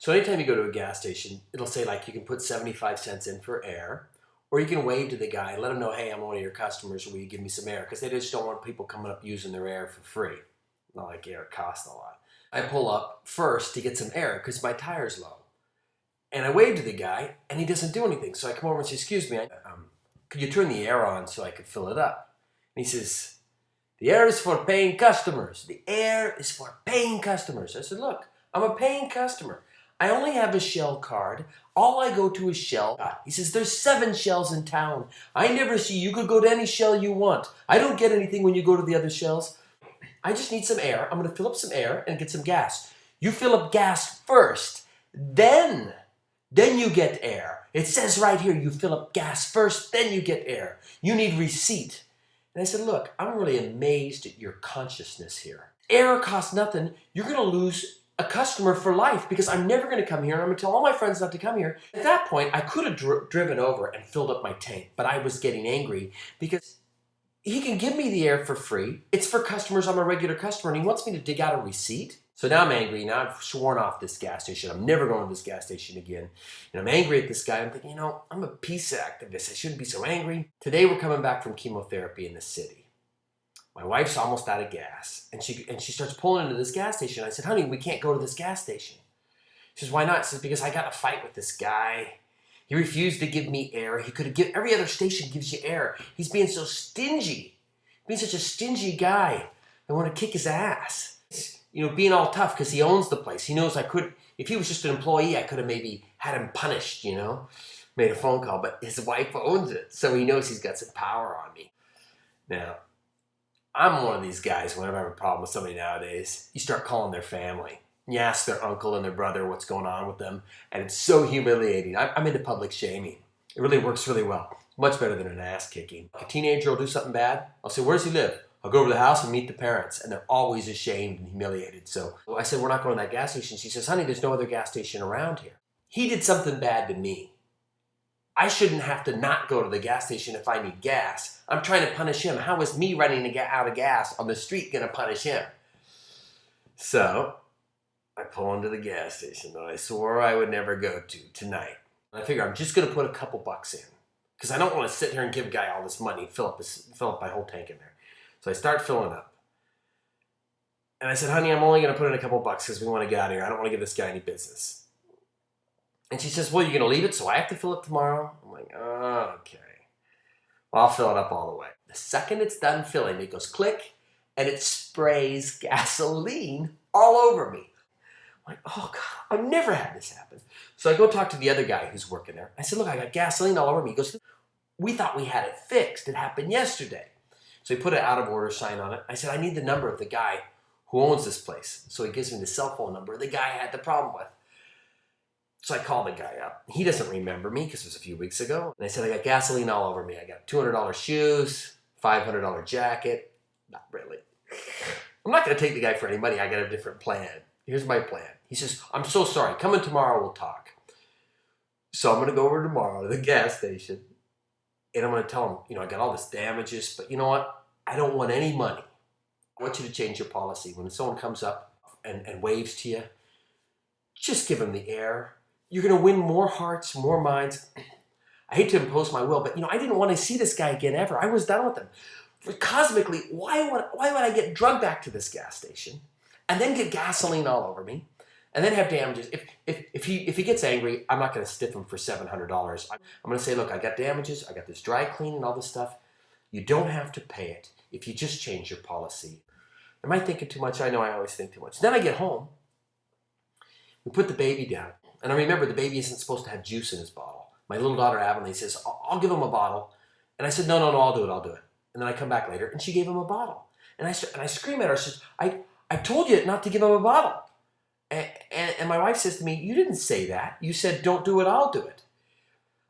So anytime you go to a gas station, it'll say like you can put 75 cents in for air, or you can wave to the guy, let him know, hey, I'm one of your customers, will you give me some air? Because they just don't want people coming up using their air for free. Not like air costs a lot. I pull up first to get some air because my tire's low. And I wave to the guy, and he doesn't do anything. So I come over and say, excuse me, could you turn the air on so I could fill it up? And he says, the air is for paying customers. The air is for paying customers. I said, look, I'm a paying customer. I only have a Shell card. All I go to is Shell. He says, there's 7 Shells in town. I never see you. You could go to any Shell you want. I don't get anything when you go to the other Shells. I just need some air. I'm going to fill up some air and get some gas. You fill up gas first, then you get air. It says right here, you fill up gas first, then you get air. You need receipt. And I said, look, I'm really amazed at your consciousness here. Air costs nothing. You're going to lose a customer for life because I'm never going to come here. I'm going to tell all my friends not to come here. At that point, I could have driven over and filled up my tank, but I was getting angry because he can give me the air for free. It's for customers. I'm a regular customer, and he wants me to dig out a receipt. So now I'm angry. Now I've sworn off this gas station. I'm never going to this gas station again. And I'm angry at this guy. I'm thinking, I'm a peace activist. I shouldn't be so angry. Today we're coming back from chemotherapy in the city. My wife's almost out of gas. And she starts pulling into this gas station. I said, honey, we can't go to this gas station. She says, why not? She says, because I got in a fight with this guy. He refused to give me air. He could have given, every other station gives you air. He's being so stingy. Being such a stingy guy. I want to kick his ass. Being all tough because he owns the place. He knows I could, if he was just an employee, I could have maybe had him punished, made a phone call, but his wife owns it. So he knows he's got some power on me. Now, I'm one of these guys, whenever I have a problem with somebody nowadays, you start calling their family. You ask their uncle and their brother what's going on with them, and it's so humiliating. I'm into public shaming. It really works really well. Much better than an ass kicking. A teenager will do something bad. I'll say, where does he live? I'll go over to the house and meet the parents, and they're always ashamed and humiliated. So I said, we're not going to that gas station. She says, honey, there's no other gas station around here. He did something bad to me. I shouldn't have to not go to the gas station if I need gas. I'm trying to punish him. How is me running out of gas on the street going to punish him? So I pull into the gas station that I swore I would never go to tonight. And I figure I'm just going to put a couple bucks in because I don't want to sit here and give a guy all this money, fill up my whole tank in there. So I start filling up. And I said, honey, I'm only going to put in a couple bucks because we want to get out of here. I don't want to give this guy any business. And she says, well, you're going to leave it so I have to fill it tomorrow? I'm like, oh, okay. Well, I'll fill it up all the way. The second it's done filling, it goes click, and it sprays gasoline all over me. I'm like, oh, God, I've never had this happen. So I go talk to the other guy who's working there. I said, look, I got gasoline all over me. He goes, we thought we had it fixed. It happened yesterday. So he put an out of order sign on it. I said, I need the number of the guy who owns this place. So he gives me the cell phone number the guy I had the problem with. So I call the guy up. He doesn't remember me because it was a few weeks ago. And I said, I got gasoline all over me. I got $200 shoes, $500 jacket. Not really. I'm not going to take the guy for any money. I got a different plan. Here's my plan. He says, I'm so sorry. Come in tomorrow, we'll talk. So I'm going to go over tomorrow to the gas station. And I'm going to tell him, I got all this damages, but you know what? I don't want any money. I want you to change your policy. When someone comes up and waves to you, just give them the air. You're going to win more hearts, more minds. I hate to impose my will, but I didn't want to see this guy again ever. I was done with him. Cosmically, why would I get drugged back to this gas station and then get gasoline all over me and then have damages? If he gets angry, I'm not going to stiff him for $700. I'm going to say, look, I got damages. I got this dry clean and all this stuff. You don't have to pay it if you just change your policy. Am I thinking too much? I know I always think too much. Then I get home. We put the baby down. And I remember the baby isn't supposed to have juice in his bottle. My little daughter, Avonlea, says, I'll give him a bottle. And I said, no, I'll do it. And then I come back later, and she gave him a bottle. And I scream at her, I said, I told you not to give him a bottle. And my wife says to me, you didn't say that. You said, don't do it, I'll do it.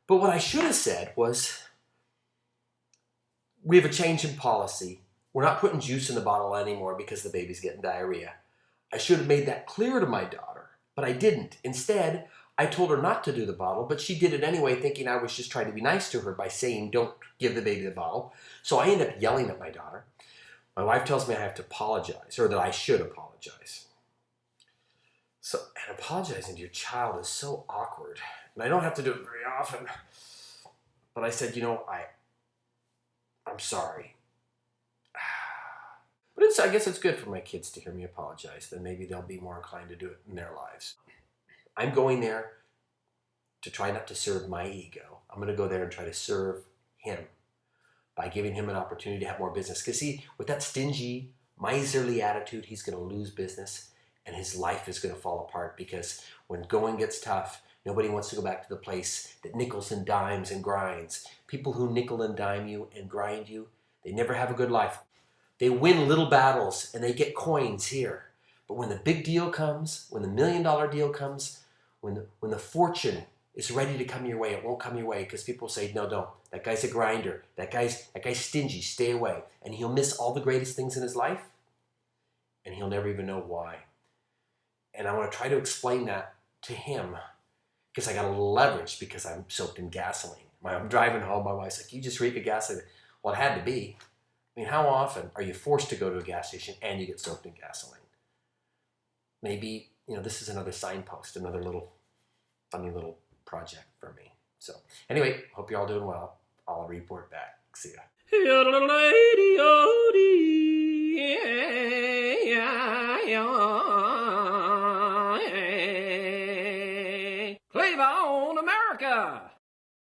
But what I should have said was, we have a change in policy. We're not putting juice in the bottle anymore because the baby's getting diarrhea. I should have made that clear to my daughter, but I didn't. Instead, I told her not to do the bottle, but she did it anyway, thinking I was just trying to be nice to her by saying, don't give the baby the bottle. So I end up yelling at my daughter. My wife tells me I have to apologize, or that I should apologize. So, and apologizing to your child is so awkward. And I don't have to do it very often. But I said, I'm sorry. But I guess it's good for my kids to hear me apologize. Then maybe they'll be more inclined to do it in their lives. I'm going there to try not to serve my ego. I'm going to go there and try to serve him by giving him an opportunity to have more business. Because see, with that stingy, miserly attitude, he's going to lose business and his life is going to fall apart, because when going gets tough, nobody wants to go back to the place that nickels and dimes and grinds. People who nickel and dime you and grind you, they never have a good life. They win little battles and they get coins here. But when the big deal comes, when the $1 million deal comes, when the fortune is ready to come your way, it won't come your way, because people say, no, don't. That guy's a grinder. That guy's stingy. Stay away. And he'll miss all the greatest things in his life, and he'll never even know why. And I want to try to explain that to him, because I got a little leverage because I'm soaked in gasoline. I'm driving home, my wife's like, you just reek of gasoline. Well, it had to be. I mean, how often are you forced to go to a gas station and you get soaked in gasoline? Maybe, this is another signpost, another little funny little project for me. So anyway, hope you're all doing well. I'll report back. See ya.